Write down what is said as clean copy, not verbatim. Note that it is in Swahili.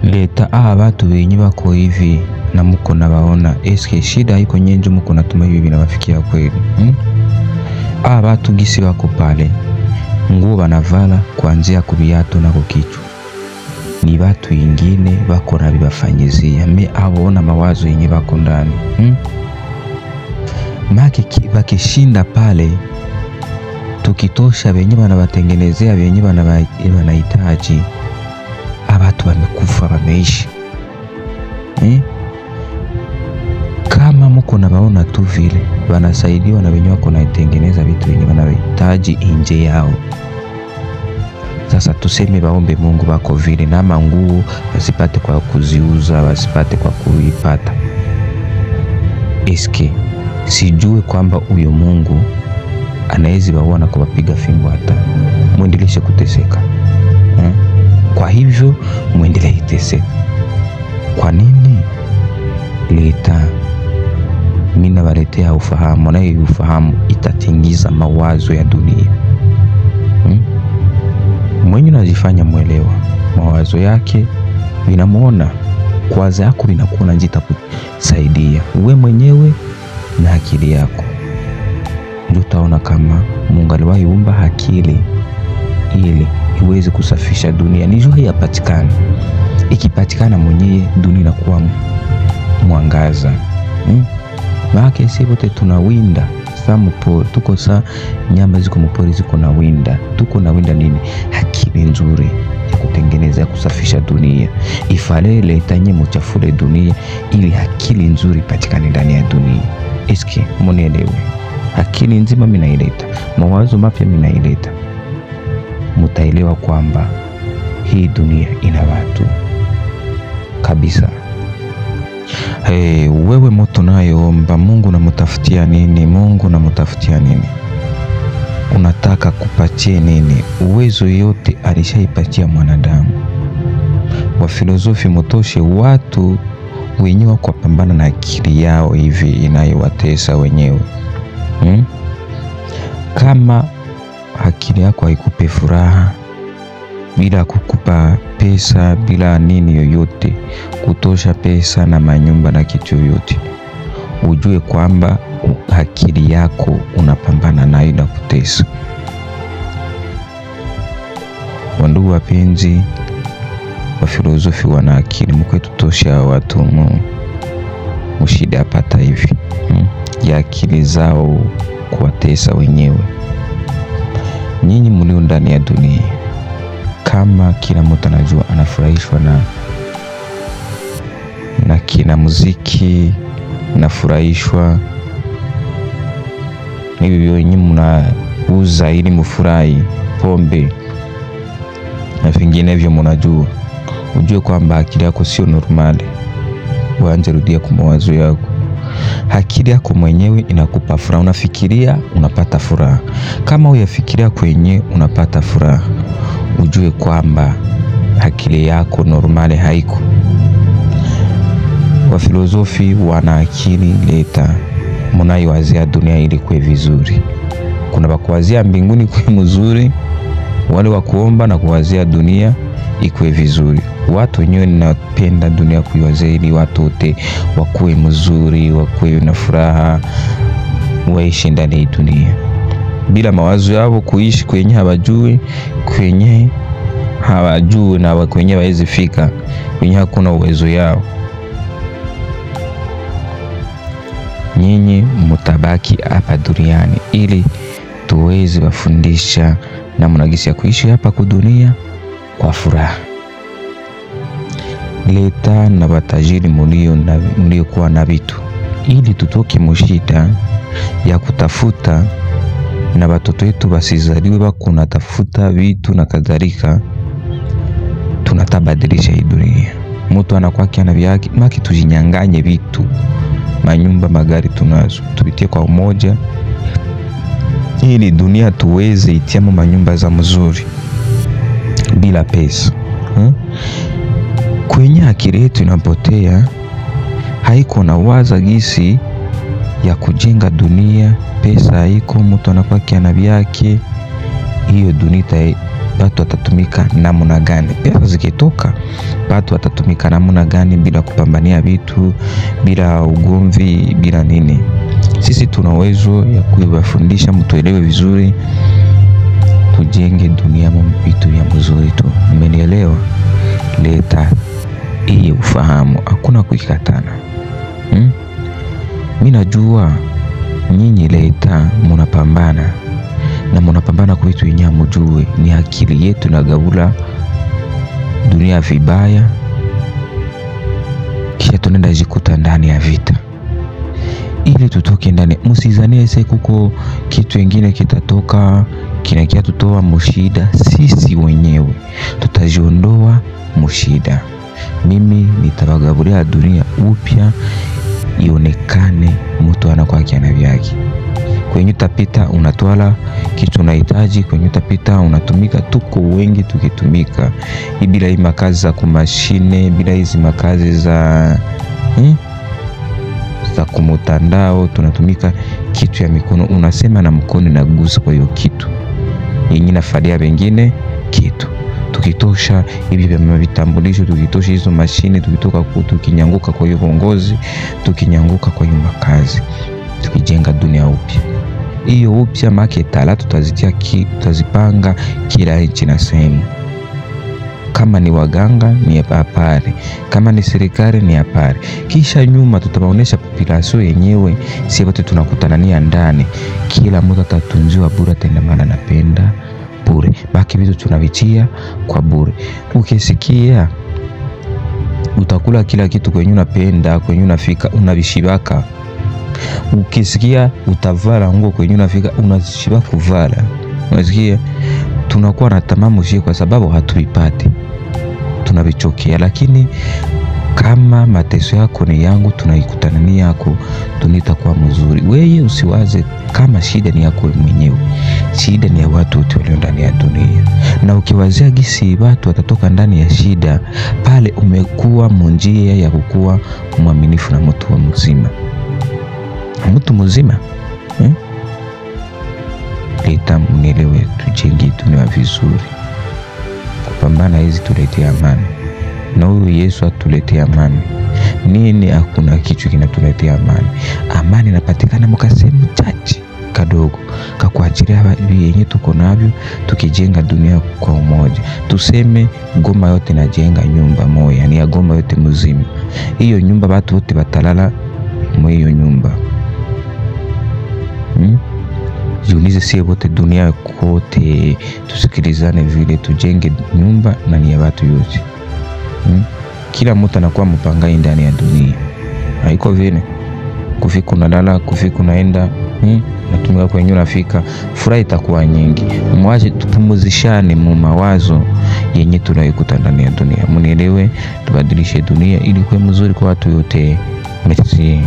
leta watu wenye wako hivi na mko na waona eske shida iko nyenje mko natuma hivi binawafikia kweli? Watu gisi wako pale nguo banavala kuanzia kubiato na kukichwa ni watu wengine wako na bibafanyizia me abona mawazo yenye wako ndani. Bakishinda pale tukitosha wenye banabatengenezea wenye banahitaji watu wamekufa wameishi. Kama mko na baona tu vile wanasaidiwa na wenye wako naitengeneza vitu wenye wanahitaji nje yao. Sasa tuseme baombe Mungu bako vile na manguo wasipate kwa kuziuza, wasipate kwa kuipata. Eske sijue kwamba huyo Mungu anawezi baona kuwapiga fimbo hata muendeleshe kuteseka? Kwa hivyo muendelee kuteseka. Kwa nini? Leta mina waletea ufahamu, na hiyo ufahamu itatingiza mawazo ya dunia. Mwenye najifanya mwelewa mawazo yake vinamuona kwaza yako vinakuona njita kusaidia uwe mwenyewe na akili yako. Ndio utaona kama Mungu aliwaumba akili ili iweze kusafisha dunia. Ni jua yapatikana. Ikipatikana mwenyewe dunia inakuwa mwangaza. Maana sisi wote tunawinda samupo, tuko saa nyama ziko mpori ziko na winda. Tuko na winda nini? Akili nzuri ya kutengeneza ya kusafisha dunia. Ifalele tanye mchafule dunia ili akili nzuri patikane ndani ya dunia. Eske mnielewe? Akili nzima mimi naileta, mawazo mapya mimi naileta. Mtaelewa kwamba hii dunia ina watu kabisa. Wewe mtu nayeomba Mungu namtafutia nini? Mungu namtafutia nini? Unataka kupatie nini? Uwezo yote alishaipatia mwanadamu. Wa filosofi mtoshe watu wenyewe kwa pambana na akili yao hivi inayowatesa wenyewe. Kama akili yako haikupe furaha, bila kukupa pesa, bila nini yoyote, kutosha pesa na manyumba na kitu yoyote, ujue kwamba akili yako unapambana nayo na kutesa. Wandugu wapenzi, wa filosofi wana akili, mkwetu tosha watu mshida apata hivi ya akili zao kuwatesa wenyewe. Nyinyi mlio ndani ya dunia, kama kila mtu anajua anafurahishwa na kina muziki, nafurahishwa hivyo nyinyi mnauza ili mfurahi pombe na vinginevyo mnajua, ujue kwamba akili yako sio normali. Uanze rudia kwa mawazo yako. Akili yako mwenyewe inakupa furaha, unafikiria unapata furaha. Kama uyafikiria kwenye unapata furaha, ujue kwamba akili yako normali haiko. Wa filosofi wana akili leta, mnaiwazia dunia ili kuwe vizuri. Kuna wakuwazia mbinguni kuwe mzuri, wale wa kuomba na kuwazia dunia ikuwe vizuri. Watu wenyewe ninapenda dunia kuiwazia ili watu wote wakuwe mzuri, wakuwe na furaha, waishi ndani ya dunia bila mawazo yao kuishi kwenye hawajui, kwenye hawajui na kwenye hawezi fika, kwenye hakuna uwezo yao. Nyinyi mtabaki hapa duniani ili tuweze wafundisha namna gani ya kuishi hapa kwa dunia kwa furaha. Leta na batajiri mlio kuwa na vitu ili tutoke mshida ya kutafuta na watoto wetu basizaliwe bako natafuta vitu na kadhalika. Tunatabadilisha hii dunia. Mtu anakuwa kiana vyake, maki tujinyanganye vitu, manyumba, magari tunazo, tupitie kwa umoja ili dunia tuweze itiamo manyumba za mzuri bila pesa. Kwenye akili yetu inapotea, haiko na waza gisi ya kujenga dunia, pesa haiko, mtu anakuwa kiana vyake, hiyo dunia watu watatumika namna gani? Pesa zikitoka watu watatumika namna gani bila kupambania vitu, bila ugomvi, bila nini. Sisi tuna uwezo ya kuwafundisha mtuelewe vizuri, tujenge dunia vitu ya mzuri tu. Mmenielewa? Leta hii ufahamu, hakuna kuikatana. Mimi najua nyinyi leta mnapambana, na mnapambana kwa vitu yenyewe mjue ni akili yetu na gabula dunia vibaya, kisha tunaenda jikuta ndani ya vita. Ili tutoke ndani, msizanie sasa kuko kitu kingine kitatoka kinakia tutoa mshida. Sisi wenyewe tutajiondoa mshida. Mimi nitabagabulia dunia upya, ionekane mtu anakuwa kiana vyake. Kwenye utapita unatwala kitu unahitaji, kwenye utapita unatumika. Tuko wengi tukitumika bila hii makazi za kumashine, bila hizi makazi za kumutandao, tunatumika kitu ya mikono. Unasema na mkono na gusa kwa hiyo kitu yenye nafadia wengine kitu. Tukitosha hivi vya vitambulisho, tukitosha hizo mashine, tukitoka tukinyanguka kwa hiyo uongozi, tukinyanguka kwa hiyo makazi, tukijenga dunia upya. Hiyo upya maketala tutazipanga kila nchi na sehemu. Kama ni waganga ni hapari, kama ni serikali ni hapari. Kisha nyuma tutabaonesha population yenyewe, si wote tunakutanania ndani. Kila mtu atatunziwa bure, tena maana napenda bure. Baki vitu tunavitia kwa bure. Ukisikia utakula kila kitu kwenye unapenda, kwenye unafika unavishibaka. Ukisikia utavala nguo kwenye unafika unashiba kuvala. Unasikia tunakuwa na tamamu shie kwa sababu hatuipati, tunavichokea. Lakini kama mateso yako ni yangu, tunaikutanania yako, tunitakuwa mzuri. Wewe usiwaze kama shida ni yako mwenyewe, shida ni ya watu wote walio ndani ya dunia. Na ukiwazia gisi watu watatoka ndani ya shida, pale umekuwa munjia ya kukua mwaminifu na mtu wa mzima. Mtu mzima leta mnielewe, tujenge dunia vizuri. Kupambana hizi tuletea amani, na huyu Yesu atuletea amani. Nini? Hakuna kitu kinatuletea amani. Amani inapatikana mkasemu chache kadogo kakuachilia yenye tuko navyo, tukijenga dunia kwa umoja. Tuseme Goma yote najenga nyumba moja, ni ya Goma yote mzima. Hiyo nyumba watu wote batalala mwa hiyo nyumba. Jiulize sie wote dunia kote, tusikilizane vile, tujenge nyumba na ni ya watu yote. Kila mtu anakuwa mpangai ndani ya dunia. Haiko vile kufika unalala, kufika unaenda, natumika kwenye unafika, furaha itakuwa nyingi. Mwache tupumuzishane mu mawazo yenye tunayokuta ndani ya dunia. Mnielewe, tubadilishe dunia ili kuwe mzuri kwa watu yote. Merci.